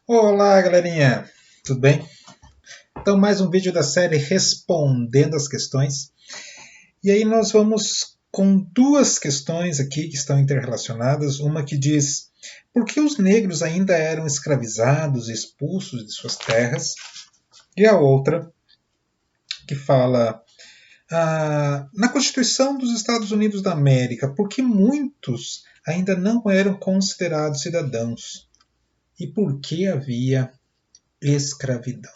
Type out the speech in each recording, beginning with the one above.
Olá, galerinha! Tudo bem? Então, mais um vídeo da série Respondendo as Questões. E aí nós vamos com duas questões aqui que estão interrelacionadas. Uma que diz por que os negros ainda eram escravizados e expulsos de suas terras. E a outra que fala na Constituição dos Estados Unidos da América, por que muitos ainda não eram considerados cidadãos? E por que havia escravidão?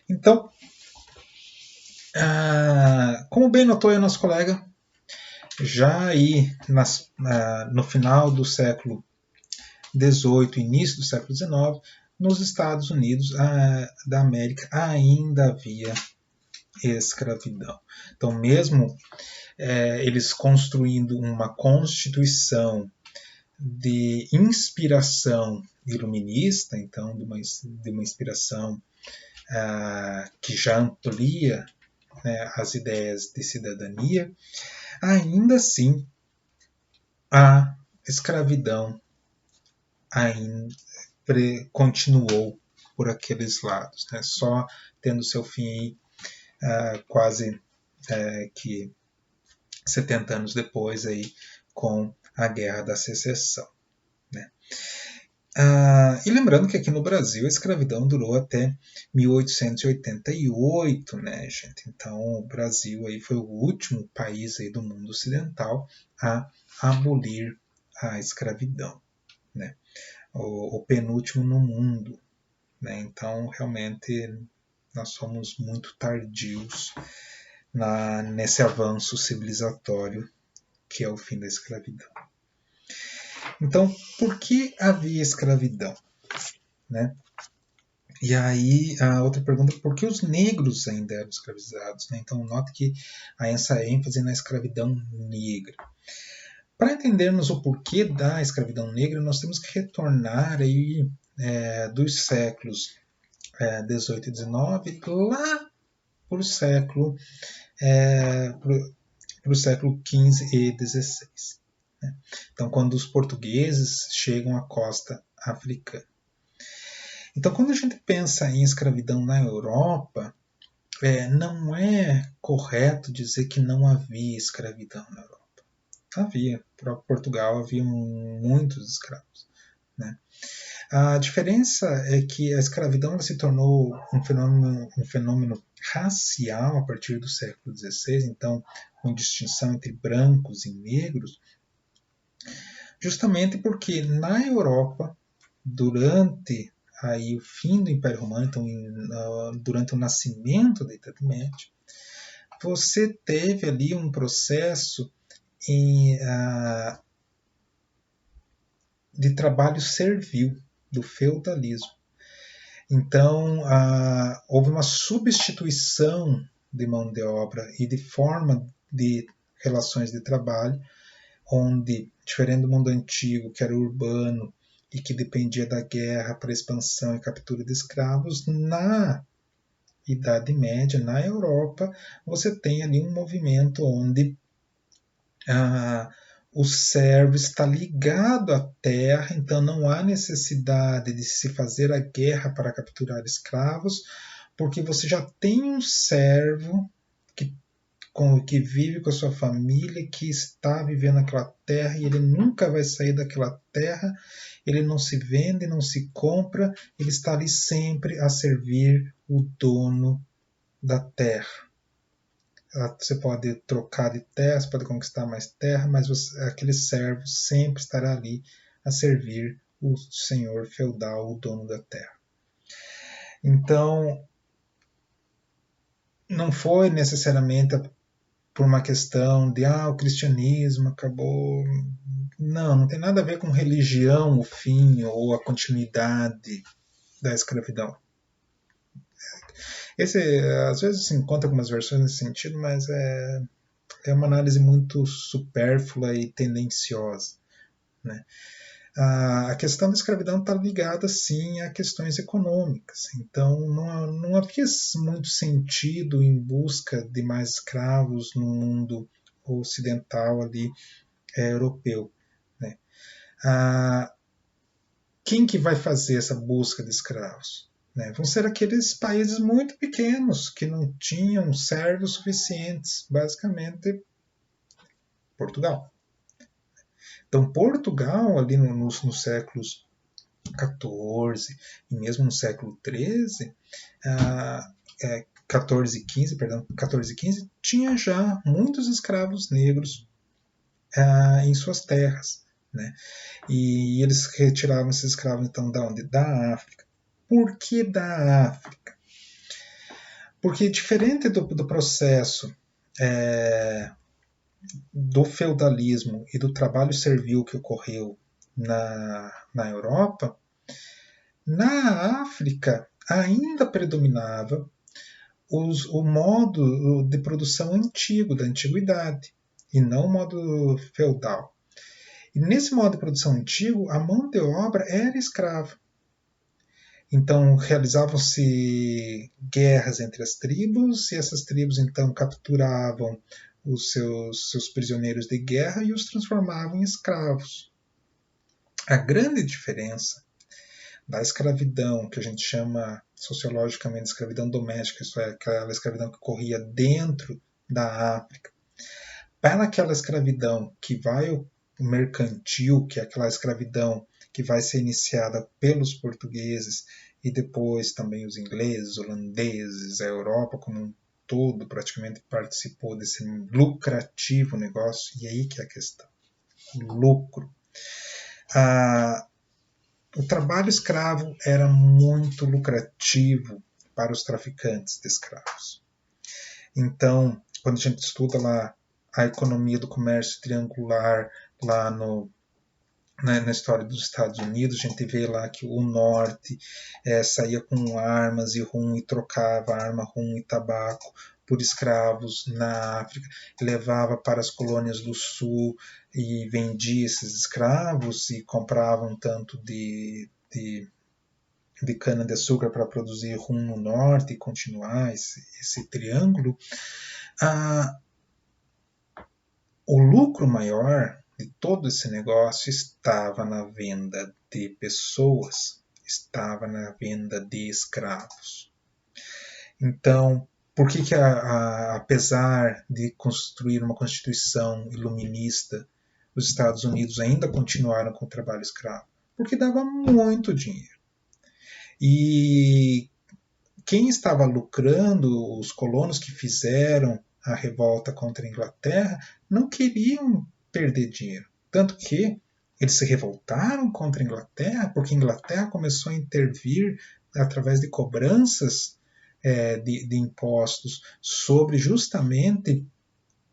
Então, como bem notou aí o nosso colega, já aí no final do século XVIII, início do século XIX, nos Estados Unidos da América ainda havia escravidão. Então, mesmo eles construindo uma constituição de inspiração iluminista, então de uma inspiração que já amplia, né, as ideias de cidadania, ainda assim a escravidão ainda continuou por aqueles lados, né, só tendo seu fim quase que 70 anos depois aí, com a Guerra da Secessão. Né. E lembrando que aqui no Brasil a escravidão durou até 1888, né, gente? Então o Brasil aí foi o último país aí do mundo ocidental a abolir a escravidão, né? O penúltimo no mundo, né? Então realmente nós somos muito tardios nesse avanço civilizatório que é o fim da escravidão. Então, por que havia escravidão? Né? E aí, a outra pergunta é por que os negros ainda eram escravizados? Né? Então, note que há essa ênfase na escravidão negra. Para entendermos o porquê da escravidão negra, nós temos que retornar aí, dos séculos 18 e 19 lá para o século, pro século 15 e 16. Né? Então, quando os portugueses chegam à costa africana. Então, quando a gente pensa em escravidão na Europa, não é correto dizer que não havia escravidão na Europa. Havia. Para Portugal havia muitos escravos. Né? A diferença é que a escravidão se tornou um fenômeno racial a partir do século XVI, então, com distinção entre brancos e negros, justamente porque na Europa, durante aí o fim do Império Romano, então durante o nascimento da Idade Média, você teve ali um processo de trabalho servil, do feudalismo. Então, houve uma substituição de mão de obra e de forma de relações de trabalho, onde, diferente do mundo antigo, que era urbano e que dependia da guerra para expansão e captura de escravos, na Idade Média, na Europa, você tem ali um movimento onde o servo está ligado à terra, então não há necessidade de se fazer a guerra para capturar escravos, porque você já tem um servo que vive com a sua família, que está vivendo naquela terra e ele nunca vai sair daquela terra, ele não se vende, não se compra, ele está ali sempre a servir o dono da terra. Você pode trocar de terra, você pode conquistar mais terra, mas aquele servo sempre estará ali a servir o senhor feudal, o dono da terra. Então, não foi necessariamente por uma questão de o cristianismo acabou. Não tem nada a ver com religião, o fim ou a continuidade da escravidão. Às vezes se encontra algumas versões nesse sentido, mas é uma análise muito supérflua e tendenciosa. Né? A questão da escravidão está ligada, sim, a questões econômicas. Então, não havia muito sentido em busca de mais escravos no mundo ocidental ali, europeu. Né? quem que vai fazer essa busca de escravos? Né? Vão ser aqueles países muito pequenos que não tinham servos suficientes, basicamente Portugal. Então, Portugal, ali nos séculos XIV e mesmo no século XIII, 14 e 15, perdão, 14 e 15, tinha já muitos escravos negros em suas terras. Né? E eles retiravam esses escravos, então, da onde? Da África. Por que da África? Porque diferente do processo do feudalismo e do trabalho servil que ocorreu na Europa, na África ainda predominava o modo de produção antigo, da antiguidade, e não o modo feudal. E nesse modo de produção antigo, a mão de obra era escrava. Então realizavam-se guerras entre as tribos, e essas tribos então capturavam os seus prisioneiros de guerra e os transformavam em escravos. A grande diferença da escravidão, que a gente chama sociologicamente de escravidão doméstica, isso é, aquela escravidão que ocorria dentro da África, para aquela escravidão que vai mercantil, que é aquela escravidão que vai ser iniciada pelos portugueses e depois também os ingleses, holandeses, a Europa como um todo praticamente participou desse lucrativo negócio, e aí que é a questão, o lucro. O trabalho escravo era muito lucrativo para os traficantes de escravos. Então, quando a gente estuda lá a economia do comércio triangular lá na história dos Estados Unidos, a gente vê lá que o norte saía com armas e rum e trocava arma, rum e tabaco por escravos na África, levava para as colônias do sul e vendia esses escravos e compravam tanto de cana-de-açúcar para produzir rum no norte e continuar esse triângulo. O lucro maior de todo esse negócio estava na venda de pessoas, estava na venda de escravos. Então, por que apesar de construir uma constituição iluminista, os Estados Unidos ainda continuaram com o trabalho escravo? Porque dava muito dinheiro. E quem estava lucrando, os colonos que fizeram a revolta contra a Inglaterra, não queriam perder dinheiro. Tanto que eles se revoltaram contra a Inglaterra, porque a Inglaterra começou a intervir através de cobranças de impostos sobre justamente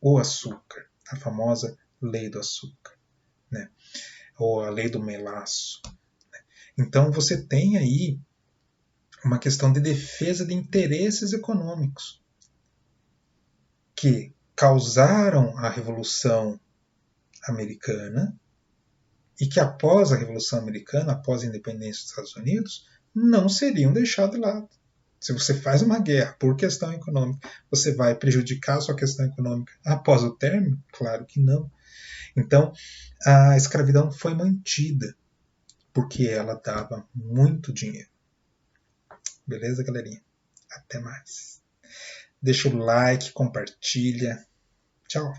o açúcar, a famosa lei do açúcar, né? Ou a lei do melaço. Então você tem aí uma questão de defesa de interesses econômicos que causaram a Revolução Americana e que após a Revolução Americana, após a independência dos Estados Unidos, não seriam deixados de lado. Se você faz uma guerra por questão econômica, você vai prejudicar a sua questão econômica após o término? Claro que não. Então, a escravidão foi mantida porque ela dava muito dinheiro. Beleza, galerinha? Até mais. Deixa o like, compartilha. Tchau.